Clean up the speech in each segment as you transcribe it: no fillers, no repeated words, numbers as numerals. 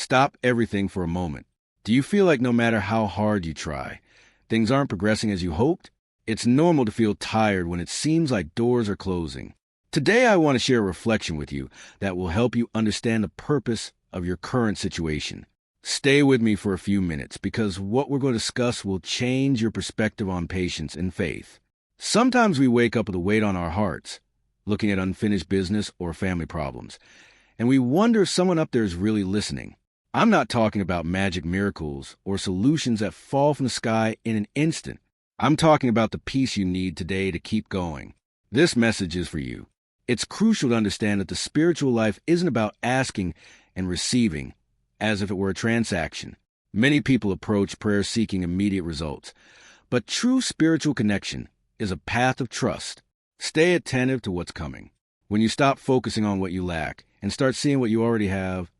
Stop everything for a moment. Do you feel like no matter how hard you try, things aren't progressing as you hoped? It's normal to feel tired when it seems like doors are closing. Today, I want to share a reflection with you that will help you understand the purpose of your current situation. Stay with me for a few minutes because what we're going to discuss will change your perspective on patience and faith. Sometimes we wake up with a weight on our hearts, looking at unfinished business or family problems, and we wonder if someone up there is really listening. I'm not talking about magic miracles or solutions that fall from the sky in an instant. I'm talking about the peace you need today to keep going. This message is for you. It's crucial to understand that the spiritual life isn't about asking and receiving as if it were a transaction. Many people approach prayer seeking immediate results, but true spiritual connection is a path of trust. Stay attentive to what's coming. When you stop focusing on what you lack and start seeing what you already have,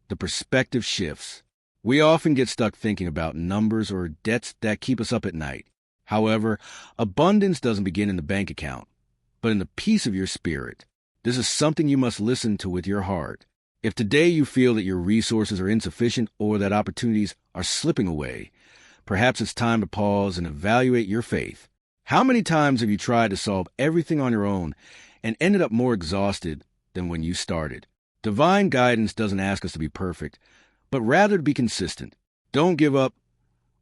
the perspective shifts. We often get stuck thinking about numbers or debts that keep us up at night. However, abundance doesn't begin in the bank account, but in the peace of your spirit. This is something you must listen to with your heart. If today you feel that your resources are insufficient or that opportunities are slipping away, perhaps it's time to pause and evaluate your faith. How many times have you tried to solve everything on your own and ended up more exhausted than when you started? Divine guidance doesn't ask us to be perfect, but rather to be consistent. Don't give up.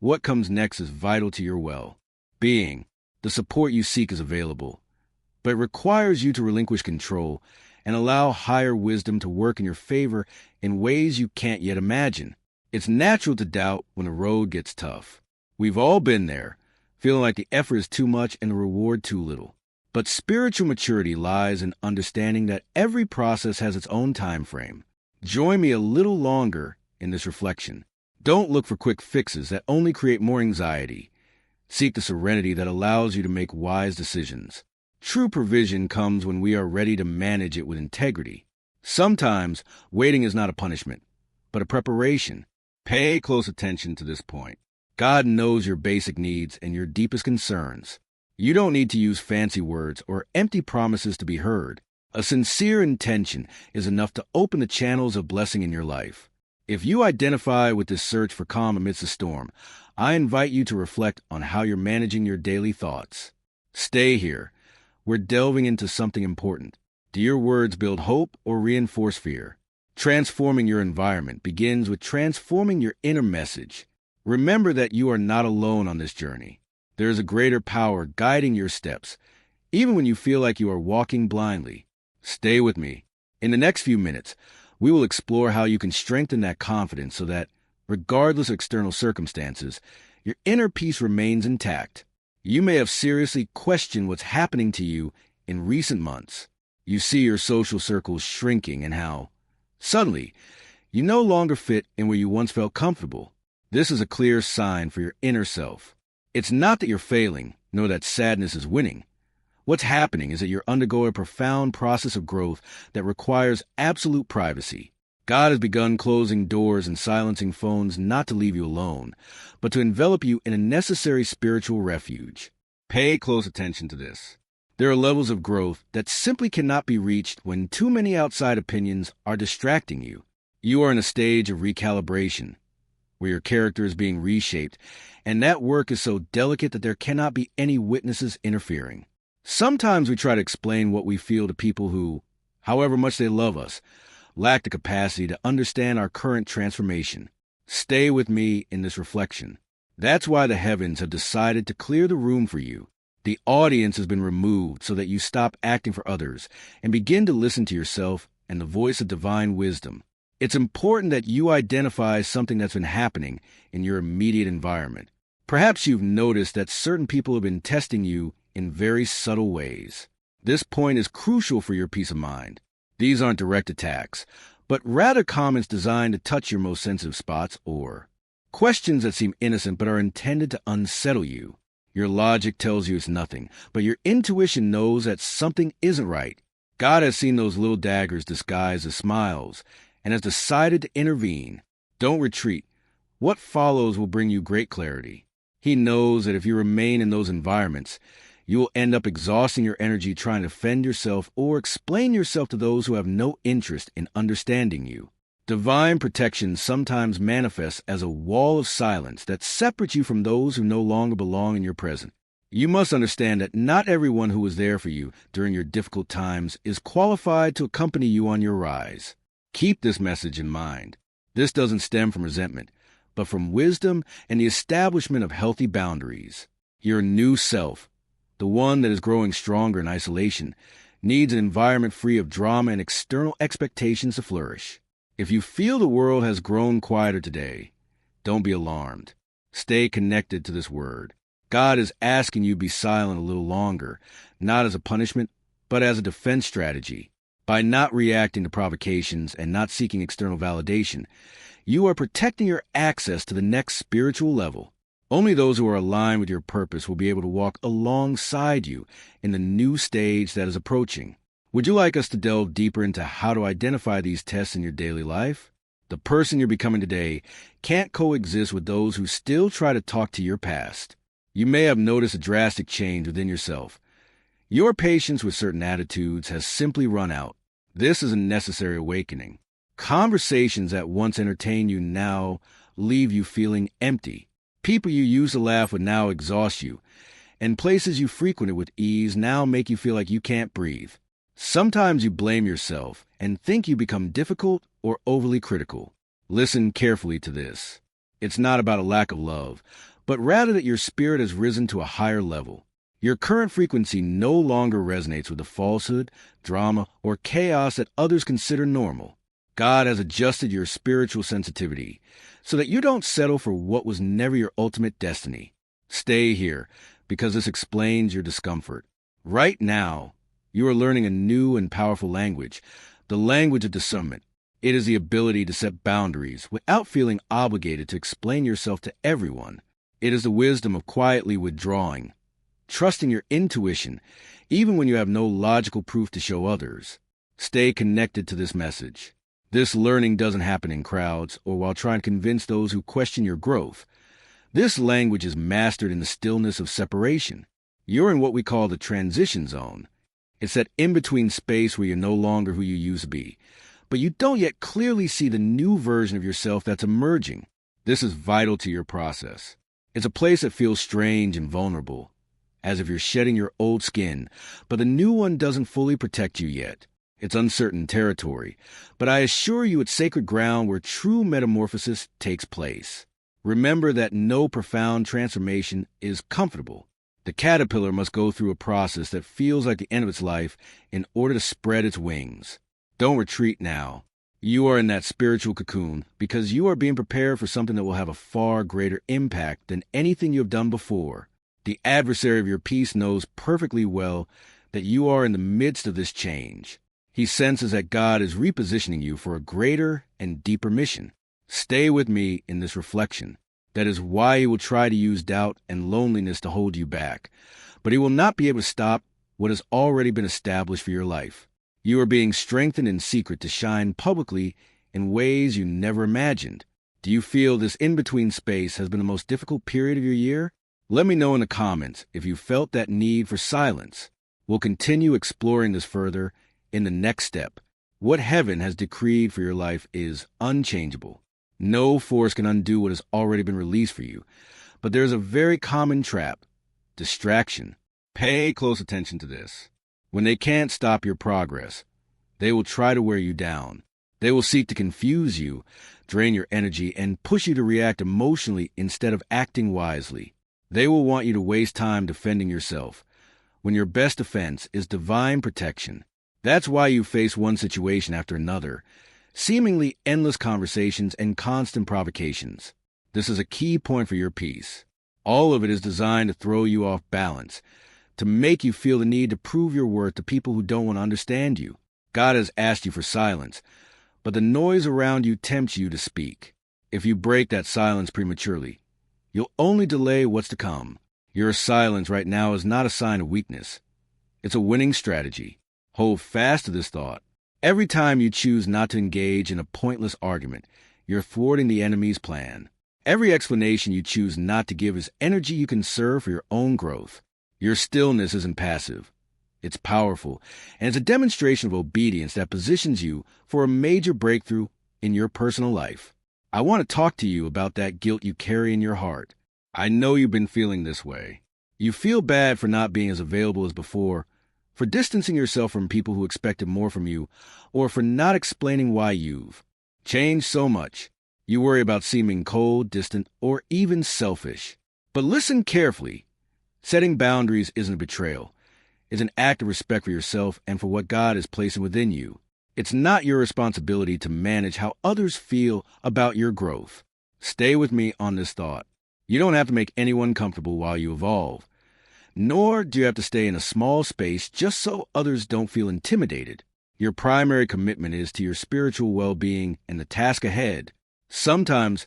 What comes next is vital to your well-being. The support you seek is available, but it requires you to relinquish control and allow higher wisdom to work in your favor in ways you can't yet imagine. It's natural to doubt when the road gets tough. We've all been there, feeling like the effort is too much and the reward too little. But spiritual maturity lies in understanding that every process has its own time frame. Join me a little longer in this reflection. Don't look for quick fixes that only create more anxiety. Seek the serenity that allows you to make wise decisions. True provision comes when we are ready to manage it with integrity. Sometimes waiting is not a punishment, but a preparation. Pay close attention to this point. God knows your basic needs and your deepest concerns. You don't need to use fancy words or empty promises to be heard. A sincere intention is enough to open the channels of blessing in your life. If you identify with this search for calm amidst the storm, I invite you to reflect on how you're managing your daily thoughts. Stay here. We're delving into something important. Do your words build hope or reinforce fear? Transforming your environment begins with transforming your inner message. Remember that you are not alone on this journey. There is a greater power guiding your steps, even when you feel like you are walking blindly. Stay with me. In the next few minutes, we will explore how you can strengthen that confidence so that, regardless of external circumstances, your inner peace remains intact. You may have seriously questioned what's happening to you in recent months. You see your social circles shrinking and how, suddenly, you no longer fit in where you once felt comfortable. This is a clear sign for your inner self. It's not that you're failing, nor that sadness is winning. What's happening is that you're undergoing a profound process of growth that requires absolute privacy. God has begun closing doors and silencing phones not to leave you alone, but to envelop you in a necessary spiritual refuge. Pay close attention to this. There are levels of growth that simply cannot be reached when too many outside opinions are distracting you. You are in a stage of recalibration, where your character is being reshaped, and that work is so delicate that there cannot be any witnesses interfering. Sometimes we try to explain what we feel to people who, however much they love us, lack the capacity to understand our current transformation. Stay with me in this reflection. That's why the heavens have decided to clear the room for you. The audience has been removed so that you stop acting for others and begin to listen to yourself and the voice of divine wisdom. It's important that you identify something that's been happening in your immediate environment. Perhaps you've noticed that certain people have been testing you in very subtle ways. This point is crucial for your peace of mind. These aren't direct attacks, but rather comments designed to touch your most sensitive spots or questions that seem innocent but are intended to unsettle you. Your logic tells you it's nothing, but your intuition knows that something isn't right. God has seen those little daggers disguised as smiles and has decided to intervene. Don't retreat. What follows will bring you great clarity. He knows that if you remain in those environments, you will end up exhausting your energy trying to defend yourself or explain yourself to those who have no interest in understanding you. Divine protection sometimes manifests as a wall of silence that separates you from those who no longer belong in your present. You must understand that not everyone who was there for you during your difficult times is qualified to accompany you on your rise. Keep this message in mind. This doesn't stem from resentment, but from wisdom and the establishment of healthy boundaries. Your new self, the one that is growing stronger in isolation, needs an environment free of drama and external expectations to flourish. If you feel the world has grown quieter today, don't be alarmed. Stay connected to this word. God is asking you to be silent a little longer, not as a punishment, but as a defense strategy. By not reacting to provocations and not seeking external validation, you are protecting your access to the next spiritual level. Only those who are aligned with your purpose will be able to walk alongside you in the new stage that is approaching. Would you like us to delve deeper into how to identify these tests in your daily life? The person you're becoming today can't coexist with those who still try to talk to your past. You may have noticed a drastic change within yourself. Your patience with certain attitudes has simply run out. This is a necessary awakening. Conversations that once entertained you now leave you feeling empty. People you used to laugh with now exhaust you, and places you frequented with ease now make you feel like you can't breathe. Sometimes you blame yourself and think you become difficult or overly critical. Listen carefully to this. It's not about a lack of love, but rather that your spirit has risen to a higher level. Your current frequency no longer resonates with the falsehood, drama, or chaos that others consider normal. God has adjusted your spiritual sensitivity so that you don't settle for what was never your ultimate destiny. Stay here, because this explains your discomfort. Right now, you are learning a new and powerful language, the language of discernment. It is the ability to set boundaries without feeling obligated to explain yourself to everyone. It is the wisdom of quietly withdrawing, trusting your intuition, even when you have no logical proof to show others. Stay connected to this message. This learning doesn't happen in crowds or while trying to convince those who question your growth. This language is mastered in the stillness of separation. You're in what we call the transition zone. It's that in-between space where you're no longer who you used to be, but you don't yet clearly see the new version of yourself that's emerging. This is vital to your process. It's a place that feels strange and vulnerable, as if you're shedding your old skin, but the new one doesn't fully protect you yet. It's uncertain territory, but I assure you it's sacred ground where true metamorphosis takes place. Remember that no profound transformation is comfortable. The caterpillar must go through a process that feels like the end of its life in order to spread its wings. Don't retreat now. You are in that spiritual cocoon because you are being prepared for something that will have a far greater impact than anything you have done before. The adversary of your peace knows perfectly well that you are in the midst of this change. He senses that God is repositioning you for a greater and deeper mission. Stay with me in this reflection. That is why he will try to use doubt and loneliness to hold you back. But he will not be able to stop what has already been established for your life. You are being strengthened in secret to shine publicly in ways you never imagined. Do you feel this in-between space has been the most difficult period of your year? Let me know in the comments if you felt that need for silence. We'll continue exploring this further in the next step. What heaven has decreed for your life is unchangeable. No force can undo what has already been released for you. But there's a very common trap: distraction. Pay close attention to this. When they can't stop your progress, they will try to wear you down. They will seek to confuse you, drain your energy, and push you to react emotionally instead of acting wisely. They will want you to waste time defending yourself, when your best defense is divine protection. That's why you face one situation after another, seemingly endless conversations and constant provocations. This is a key point for your peace. All of it is designed to throw you off balance, to make you feel the need to prove your worth to people who don't want to understand you. God has asked you for silence, but the noise around you tempts you to speak. If you break that silence prematurely, you'll only delay what's to come. Your silence right now is not a sign of weakness. It's a winning strategy. Hold fast to this thought. Every time you choose not to engage in a pointless argument, you're thwarting the enemy's plan. Every explanation you choose not to give is energy you can serve for your own growth. Your stillness isn't passive. It's powerful, and it's a demonstration of obedience that positions you for a major breakthrough in your personal life. I want to talk to you about that guilt you carry in your heart. I know you've been feeling this way. You feel bad for not being as available as before, for distancing yourself from people who expected more from you, or for not explaining why you've changed so much. You worry about seeming cold, distant, or even selfish. But listen carefully. Setting boundaries isn't a betrayal. It's an act of respect for yourself and for what God is placing within you. It's not your responsibility to manage how others feel about your growth. Stay with me on this thought. You don't have to make anyone comfortable while you evolve. Nor do you have to stay in a small space just so others don't feel intimidated. Your primary commitment is to your spiritual well-being and the task ahead. Sometimes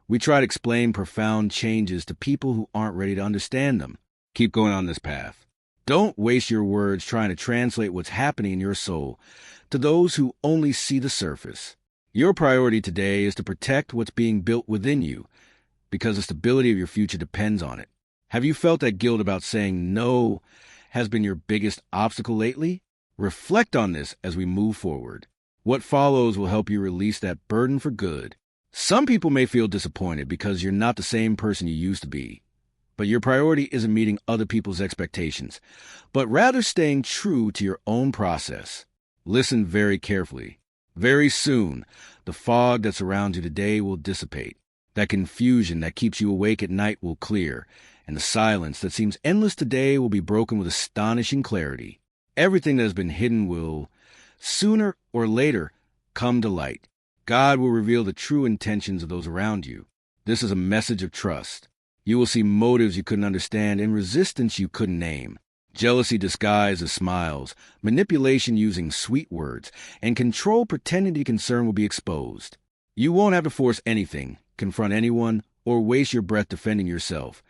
we try to explain profound changes to people who aren't ready to understand them. Keep going on this path. Don't waste your words trying to translate what's happening in your soul to those who only see the surface. Your priority today is to protect what's being built within you, because the stability of your future depends on it. Have you felt that guilt about saying no has been your biggest obstacle lately? Reflect on this as we move forward. What follows will help you release that burden for good. Some people may feel disappointed because you're not the same person you used to be. But your priority isn't meeting other people's expectations, but rather staying true to your own process. Listen very carefully. Very soon, the fog that surrounds you today will dissipate. That confusion that keeps you awake at night will clear, and the silence that seems endless today will be broken with astonishing clarity. Everything that has been hidden will, sooner or later, come to light. God will reveal the true intentions of those around you. This is a message of trust. You will see motives you couldn't understand and resistance you couldn't name. Jealousy disguised as smiles, manipulation using sweet words, and control pretending to be concerned will be exposed. You won't have to force anything, confront anyone, or waste your breath defending yourself,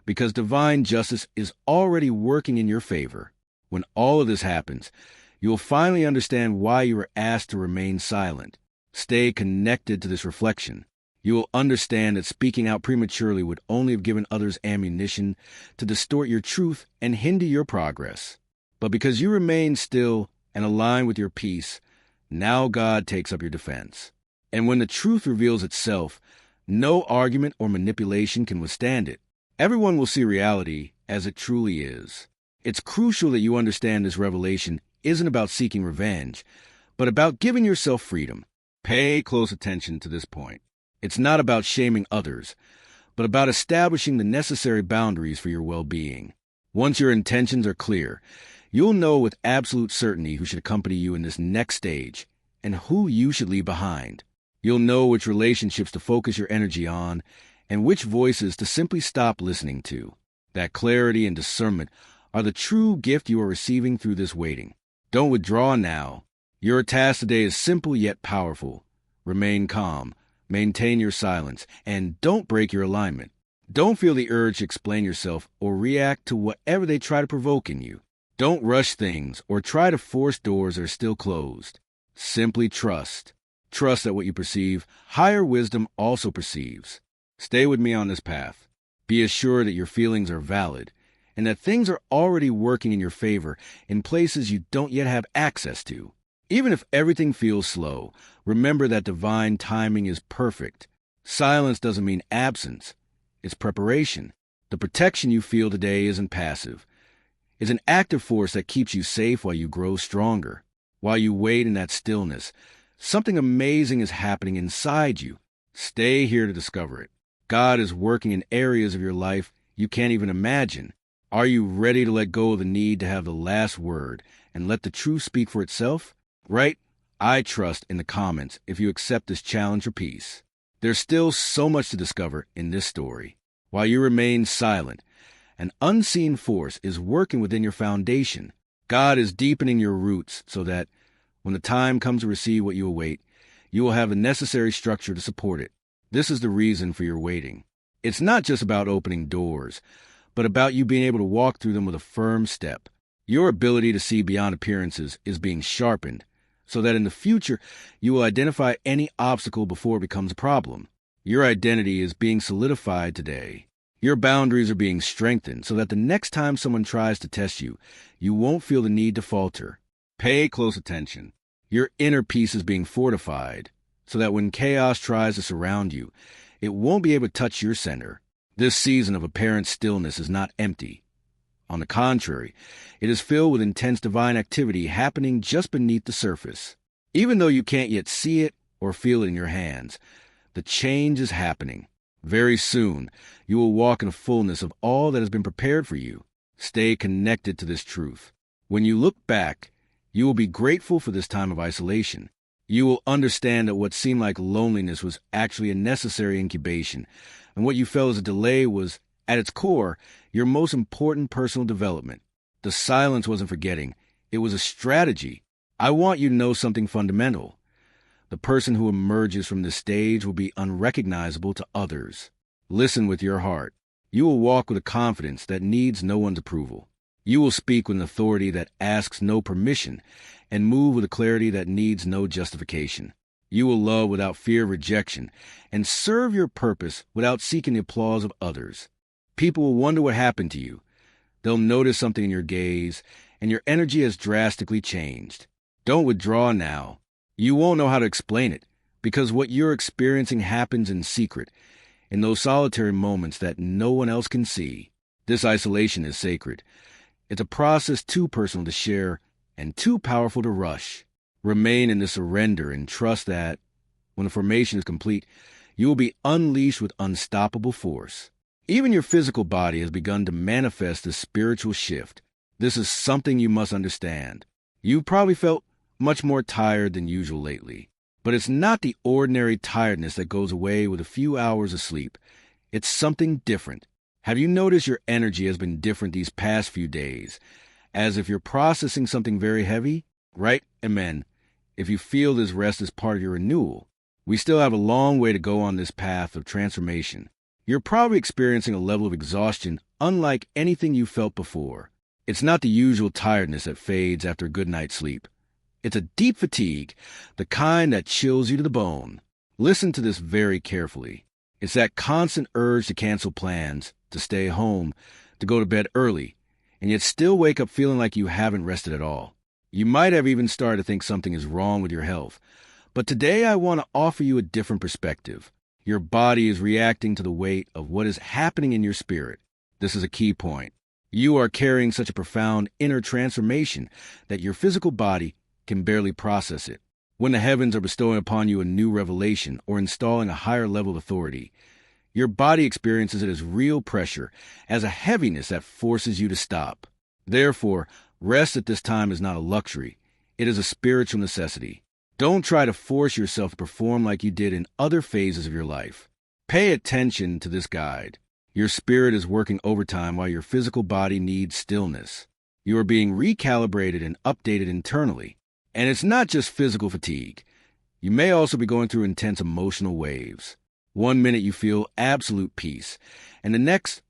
because divine justice is already working in your favor. When all of this happens, you will finally understand why you were asked to remain silent. Stay connected to this reflection. You will understand that speaking out prematurely would only have given others ammunition to distort your truth and hinder your progress. But because you remain still and aligned with your peace, now God takes up your defense. And when the truth reveals itself, no argument or manipulation can withstand it. Everyone will see reality as it truly is. It's crucial that you understand this revelation isn't about seeking revenge, but about giving yourself freedom. Pay close attention to this point. It's not about shaming others, but about establishing the necessary boundaries for your well-being. Once your intentions are clear, you'll know with absolute certainty who should accompany you in this next stage and who you should leave behind. You'll know which relationships to focus your energy on and which voices to simply stop listening to. That clarity and discernment are the true gift you are receiving through this waiting. Don't withdraw now. Your task today is simple yet powerful. Remain calm. Maintain your silence, and don't break your alignment. Don't feel the urge to explain yourself or react to whatever they try to provoke in you. Don't rush things or try to force doors that are still closed. Simply trust. Trust that what you perceive, higher wisdom also perceives. Stay with me on this path. Be assured that your feelings are valid and that things are already working in your favor in places you don't yet have access to. Even if everything feels slow, remember that divine timing is perfect. Silence doesn't mean absence. It's preparation. The protection you feel today isn't passive. It's an active force that keeps you safe while you grow stronger. While you wait in that stillness, something amazing is happening inside you. Stay here to discover it. God is working in areas of your life you can't even imagine. Are you ready to let go of the need to have the last word and let the truth speak for itself? Write, "I trust" in the comments if you accept this challenge or peace. There's still so much to discover in this story. While you remain silent, an unseen force is working within your foundation. God is deepening your roots so that when the time comes to receive what you await, you will have the necessary structure to support it. This is the reason for your waiting. It's not just about opening doors, but about you being able to walk through them with a firm step. Your ability to see beyond appearances is being sharpened, so that in the future, you will identify any obstacle before it becomes a problem. Your identity is being solidified today. Your boundaries are being strengthened so that the next time someone tries to test you, you won't feel the need to falter. Pay close attention. Your inner peace is being fortified. so that when chaos tries to surround you, it won't be able to touch your center. This season of apparent stillness is not empty. On the contrary, it is filled with intense divine activity happening just beneath the surface. Even though you can't yet see it or feel it in your hands, the change is happening. Very soon, you will walk in the fullness of all that has been prepared for you. Stay connected to this truth. When you look back, you will be grateful for this time of isolation. You will understand that what seemed like loneliness was actually a necessary incubation, and what you felt as a delay was, at its core, your most important personal development. The silence wasn't forgetting. It was a strategy. I want you to know something fundamental. The person who emerges from this stage will be unrecognizable to others. Listen with your heart. You will walk with a confidence that needs no one's approval. You will speak with an authority that asks no permission and move with a clarity that needs no justification. You will love without fear of rejection and serve your purpose without seeking the applause of others. People will wonder what happened to you. They'll notice something in your gaze, and your energy has drastically changed. Don't withdraw now. You won't know how to explain it, because what you're experiencing happens in secret, in those solitary moments that no one else can see. This isolation is sacred. It's a process too personal to share and too powerful to rush. Remain in the surrender and trust that, when the formation is complete, you will be unleashed with unstoppable force. Even your physical body has begun to manifest this spiritual shift. This is something you must understand. You probably felt much more tired than usual lately. But it's not the ordinary tiredness that goes away with a few hours of sleep. It's something different. Have you noticed your energy has been different these past few days? As if you're processing something very heavy? Right? Amen. If you feel this rest is part of your renewal, we still have a long way to go on this path of transformation. You're probably experiencing a level of exhaustion unlike anything you felt before. It's not the usual tiredness that fades after a good night's sleep. It's a deep fatigue, the kind that chills you to the bone. Listen to this very carefully. It's that constant urge to cancel plans, to stay home, to go to bed early, and yet still wake up feeling like you haven't rested at all. You might have even started to think something is wrong with your health. But today I want to offer you a different perspective. Your body is reacting to the weight of what is happening in your spirit. This is a key point. You are carrying such a profound inner transformation that your physical body can barely process it. When the heavens are bestowing upon you a new revelation or installing a higher level of authority, your body experiences it as real pressure, as a heaviness that forces you to stop. Therefore, rest at this time is not a luxury. It is a spiritual necessity. Don't try to force yourself to perform like you did in other phases of your life. Pay attention to this guide. Your spirit is working overtime while your physical body needs stillness. You are being recalibrated and updated internally. And it's not just physical fatigue. You may also be going through intense emotional waves. One minute you feel absolute peace, and the next,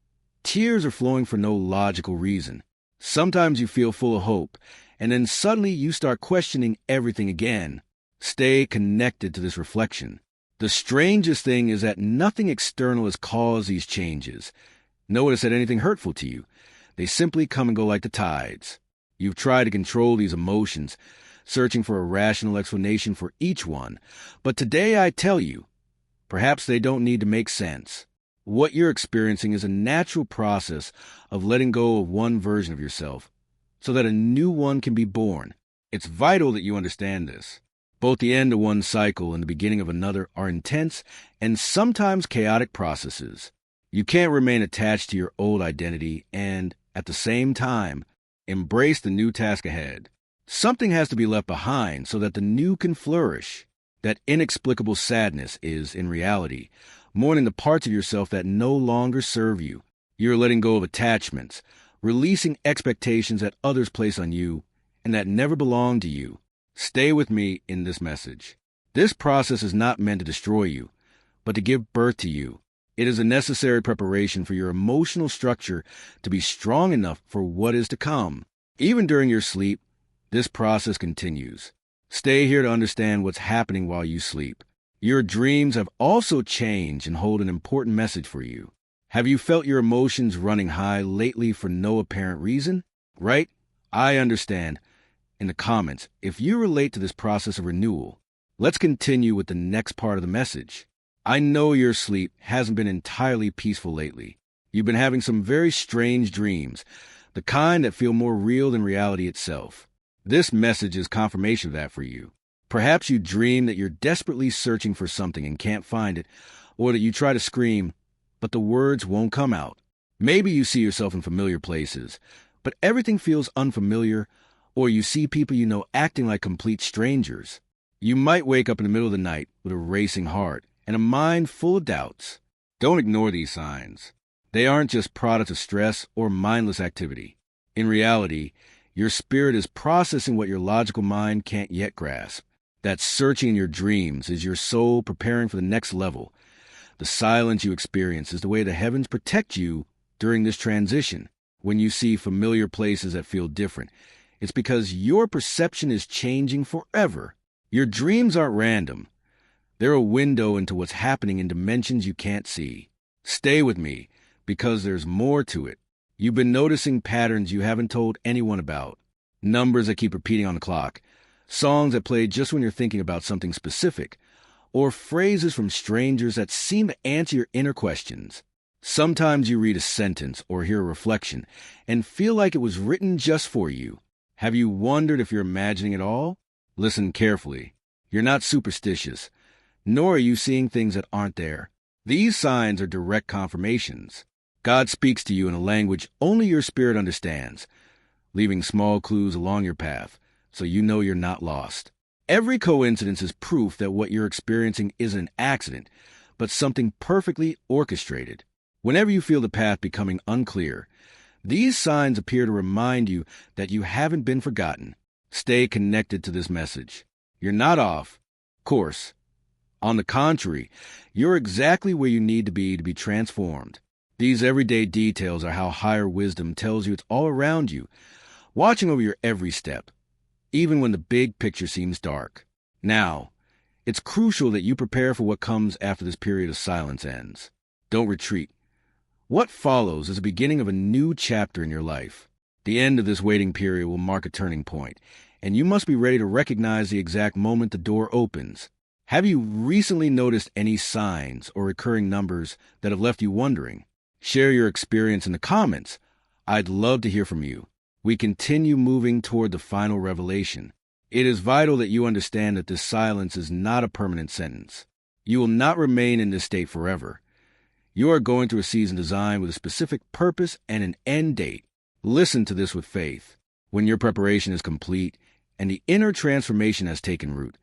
tears are flowing for no logical reason. Sometimes you feel full of hope, and then suddenly you start questioning everything again. Stay connected to this reflection. The strangest thing is that nothing external has caused these changes. No one has said anything hurtful to you. They simply come and go like the tides. You've tried to control these emotions, searching for a rational explanation for each one. But today I tell you, perhaps they don't need to make sense. What you're experiencing is a natural process of letting go of one version of yourself so that a new one can be born. It's vital that you understand this. Both the end of one cycle and the beginning of another are intense and sometimes chaotic processes. You can't remain attached to your old identity and, at the same time, embrace the new task ahead. Something has to be left behind so that the new can flourish. That inexplicable sadness is, in reality, mourning the parts of yourself that no longer serve you. You're letting go of attachments, releasing expectations that others place on you and that never belong to you. Stay with me in this message. This process is not meant to destroy you, but to give birth to you. It is a necessary preparation for your emotional structure to be strong enough for what is to come. Even during your sleep, this process continues. Stay here to understand what's happening while you sleep. Your dreams have also changed and hold an important message for you. Have you felt your emotions running high lately for no apparent reason? Right? I understand. In the comments, if you relate to this process of renewal, Let's continue with the next part of the message. I know your sleep hasn't been entirely peaceful lately. You've been having some very strange dreams, the kind that feel more real than reality itself. This message is confirmation of that for you. Perhaps you dream that you're desperately searching for something and can't find it, or that you try to scream, but the words won't come out. Maybe you see yourself in familiar places, but everything feels unfamiliar, or you see people you know acting like complete strangers. You might wake up in the middle of the night with a racing heart and a mind full of doubts. Don't ignore these signs. They aren't just products of stress or mindless activity. In reality, your spirit is processing what your logical mind can't yet grasp. That searching in your dreams is your soul preparing for the next level. The silence you experience is the way the heavens protect you during this transition. When you see familiar places that feel different, it's because your perception is changing forever. Your dreams aren't random. They're a window into what's happening in dimensions you can't see. Stay with me, because there's more to it. You've been noticing patterns you haven't told anyone about. Numbers that keep repeating on the clock. Songs that play just when you're thinking about something specific. Or phrases from strangers that seem to answer your inner questions. Sometimes you read a sentence or hear a reflection and feel like it was written just for you. Have you wondered if you're imagining it all? Listen carefully. You're not superstitious, nor are you seeing things that aren't there. These signs are direct confirmations. God speaks to you in a language only your spirit understands, leaving small clues along your path so you know you're not lost. Every coincidence is proof that what you're experiencing isn't an accident, but something perfectly orchestrated. Whenever you feel the path becoming unclear, these signs appear to remind you that you haven't been forgotten. Stay connected to this message. You're not off course. On the contrary, you're exactly where you need to be transformed. These everyday details are how higher wisdom tells you it's all around you, watching over your every step, even when the big picture seems dark. Now, it's crucial that you prepare for what comes after this period of silence ends. Don't retreat. What follows is the beginning of a new chapter in your life. The end of this waiting period will mark a turning point, and you must be ready to recognize the exact moment the door opens. Have you recently noticed any signs or recurring numbers that have left you wondering? Share your experience in the comments. I'd love to hear from you. We continue moving toward the final revelation. It is vital that you understand that this silence is not a permanent sentence. You will not remain in this state forever. You are going through a season designed with a specific purpose and an end date. Listen to this with faith. When your preparation is complete and the inner transformation has taken root,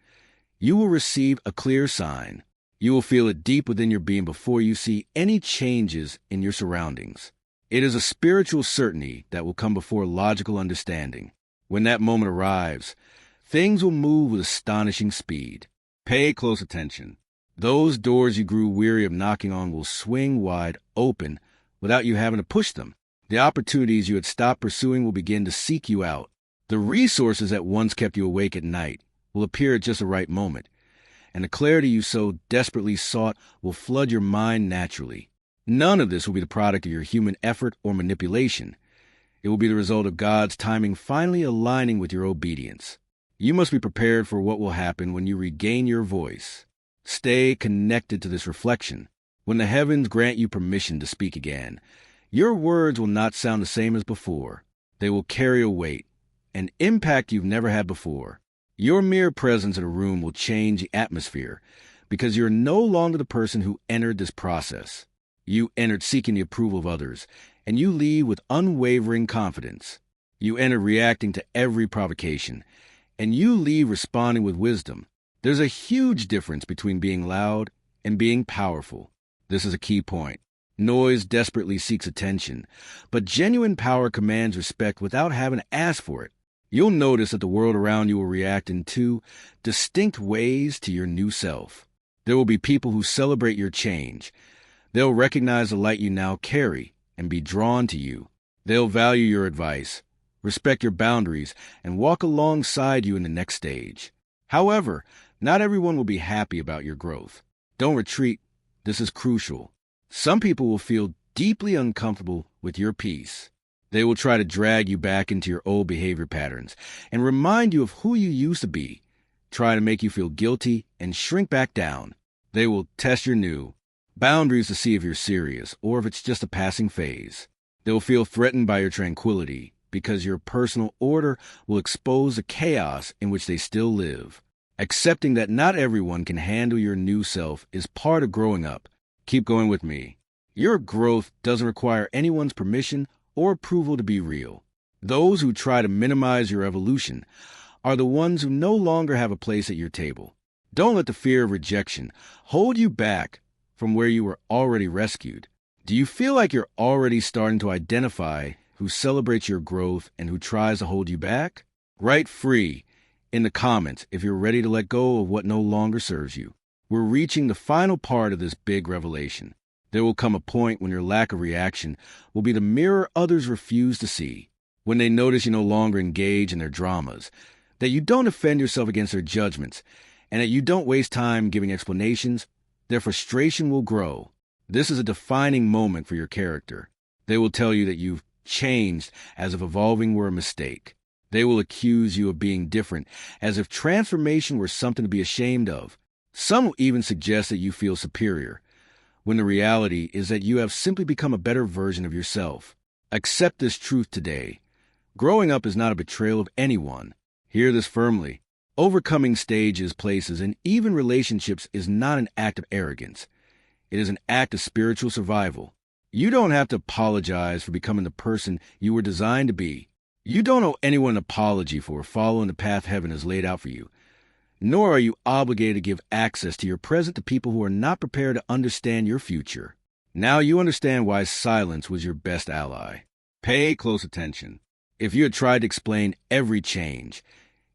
you will receive a clear sign. You will feel it deep within your being before you see any changes in your surroundings. It is a spiritual certainty that will come before logical understanding. When that moment arrives, things will move with astonishing speed. Pay close attention. Those doors you grew weary of knocking on will swing wide open without you having to push them. The opportunities you had stopped pursuing will begin to seek you out. The resources that once kept you awake at night will appear at just the right moment, and the clarity you so desperately sought will flood your mind naturally. None of this will be the product of your human effort or manipulation. It will be the result of God's timing finally aligning with your obedience. You must be prepared for what will happen when you regain your voice. Stay connected to this reflection. When the heavens grant you permission to speak again, your words will not sound the same as before. They will carry a weight, an impact you've never had before. Your mere presence in a room will change the atmosphere because you're no longer the person who entered this process. You entered seeking the approval of others, and you leave with unwavering confidence. You entered reacting to every provocation, and you leave responding with wisdom. There's a huge difference between being loud and being powerful. This is a key point. Noise desperately seeks attention, but genuine power commands respect without having to ask for it. You'll notice that the world around you will react in two distinct ways to your new self. There will be people who celebrate your change. They'll recognize the light you now carry and be drawn to you. They'll value your advice, respect your boundaries, and walk alongside you in the next stage. However, not everyone will be happy about your growth. Don't retreat. This is crucial. Some people will feel deeply uncomfortable with your peace. They will try to drag you back into your old behavior patterns and remind you of who you used to be. try to make you feel guilty, and shrink back down. They will test your new boundaries to see if you're serious or if it's just a passing phase. They will feel threatened by your tranquility because your personal order will expose the chaos in which they still live. Accepting that not everyone can handle your new self is part of growing up. Keep going with me. Your growth doesn't require anyone's permission or approval to be real. Those who try to minimize your evolution are the ones who no longer have a place at your table. Don't let the fear of rejection hold you back from where you were already rescued. Do you feel like you're already starting to identify who celebrates your growth and who tries to hold you back? Write free in the comments if you're ready to let go of what no longer serves you. We're reaching the final part of this big revelation. There will come a point when your lack of reaction will be the mirror others refuse to see. When they notice you no longer engage in their dramas, that you don't defend yourself against their judgments, and that you don't waste time giving explanations, their frustration will grow. This is a defining moment for your character. They will tell you that you've changed as if evolving were a mistake. They will accuse you of being different, as if transformation were something to be ashamed of. Some will even suggest that you feel superior, when the reality is that you have simply become a better version of yourself. Accept this truth today. Growing up is not a betrayal of anyone. Hear this firmly. Overcoming stages, places, and even relationships is not an act of arrogance. It is an act of spiritual survival. You don't have to apologize for becoming the person you were designed to be. You don't owe anyone an apology for following the path heaven has laid out for you. Nor are you obligated to give access to your present to people who are not prepared to understand your future. Now you understand why silence was your best ally. Pay close attention. If you had tried to explain every change,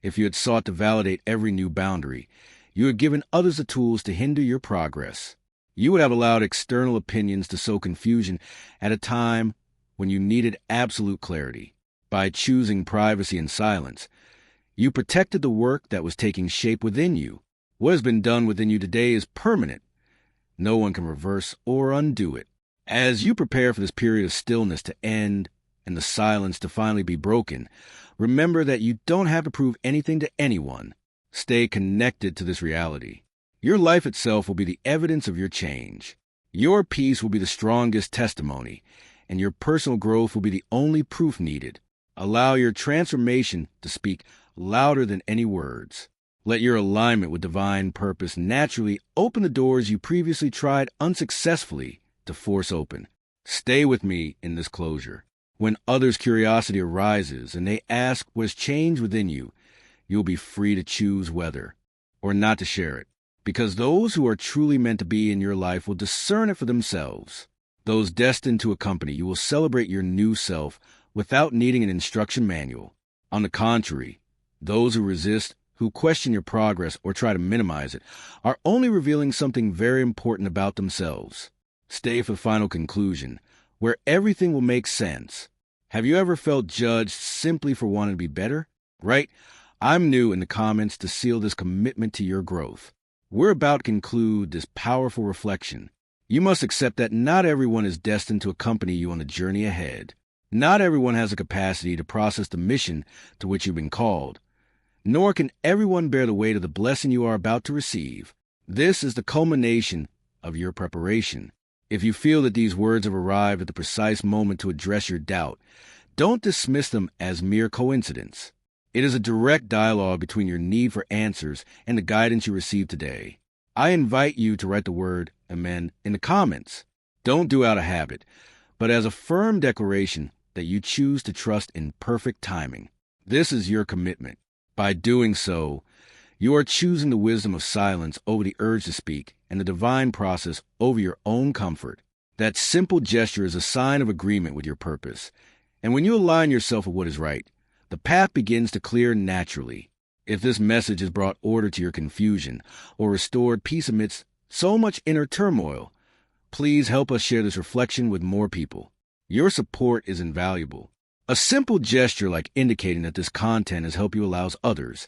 if you had sought to validate every new boundary, you had given others the tools to hinder your progress. You would have allowed external opinions to sow confusion at a time when you needed absolute clarity. By choosing privacy and silence, you protected the work that was taking shape within you. What has been done within you today is permanent. No one can reverse or undo it. As you prepare for this period of stillness to end and the silence to finally be broken, remember that you don't have to prove anything to anyone. Stay connected to this reality. Your life itself will be the evidence of your change. Your peace will be the strongest testimony, and your personal growth will be the only proof needed. Allow your transformation to speak louder than any words. Let your alignment with divine purpose naturally open the doors you previously tried unsuccessfully to force open. Stay with me in this closure. When others' curiosity arises and they ask what has changed within you, you'll be free to choose whether or not to share it, because those who are truly meant to be in your life will discern it for themselves. Those destined to accompany you will celebrate your new self without needing an instruction manual. On the contrary, those who resist, who question your progress or try to minimize it, are only revealing something very important about themselves. Stay for the final conclusion, where everything will make sense. Have you ever felt judged simply for wanting to be better? Right? I'm new in the comments to seal this commitment to your growth. We're about to conclude this powerful reflection. You must accept that not everyone is destined to accompany you on the journey ahead. Not everyone has the capacity to process the mission to which you've been called. Nor can everyone bear the weight of the blessing you are about to receive. This is the culmination of your preparation. If you feel that these words have arrived at the precise moment to address your doubt, don't dismiss them as mere coincidence. It is a direct dialogue between your need for answers and the guidance you received today. I invite you to write the word Amen in the comments. Don't do out of habit, but as a firm declaration that you choose to trust in perfect timing. This is your commitment. By doing so, you are choosing the wisdom of silence over the urge to speak and the divine process over your own comfort. That simple gesture is a sign of agreement with your purpose. And when you align yourself with what is right, the path begins to clear naturally. If this message has brought order to your confusion or restored peace amidst so much inner turmoil, please help us share this reflection with more people. Your support is invaluable. A simple gesture like indicating that this content has helped you allows others,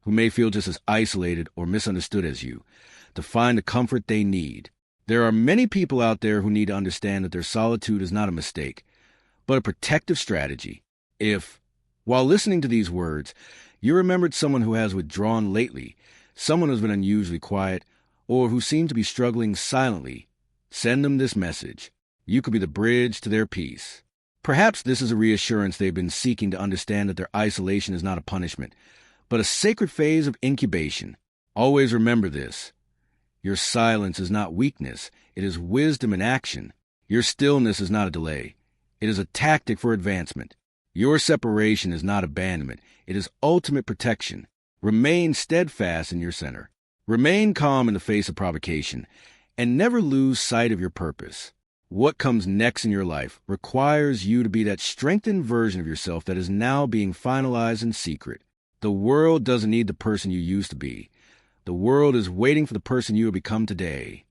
who may feel just as isolated or misunderstood as you, to find the comfort they need. There are many people out there who need to understand that their solitude is not a mistake, but a protective strategy. If, while listening to these words, You remembered someone who has withdrawn lately, someone who's been unusually quiet, or who seemed to be struggling silently. Send them this message. You could be the bridge to their peace. Perhaps this is a reassurance they've been seeking to understand that their isolation is not a punishment, but a sacred phase of incubation. Always remember this. Your silence is not weakness. It is wisdom in action. Your stillness is not a delay. It is a tactic for advancement. Your separation is not abandonment. It is ultimate protection. Remain steadfast in your center. Remain calm in the face of provocation, and never lose sight of your purpose. What comes next in your life requires you to be that strengthened version of yourself that is now being finalized in secret. The world doesn't need the person you used to be. The world is waiting for the person you have become today.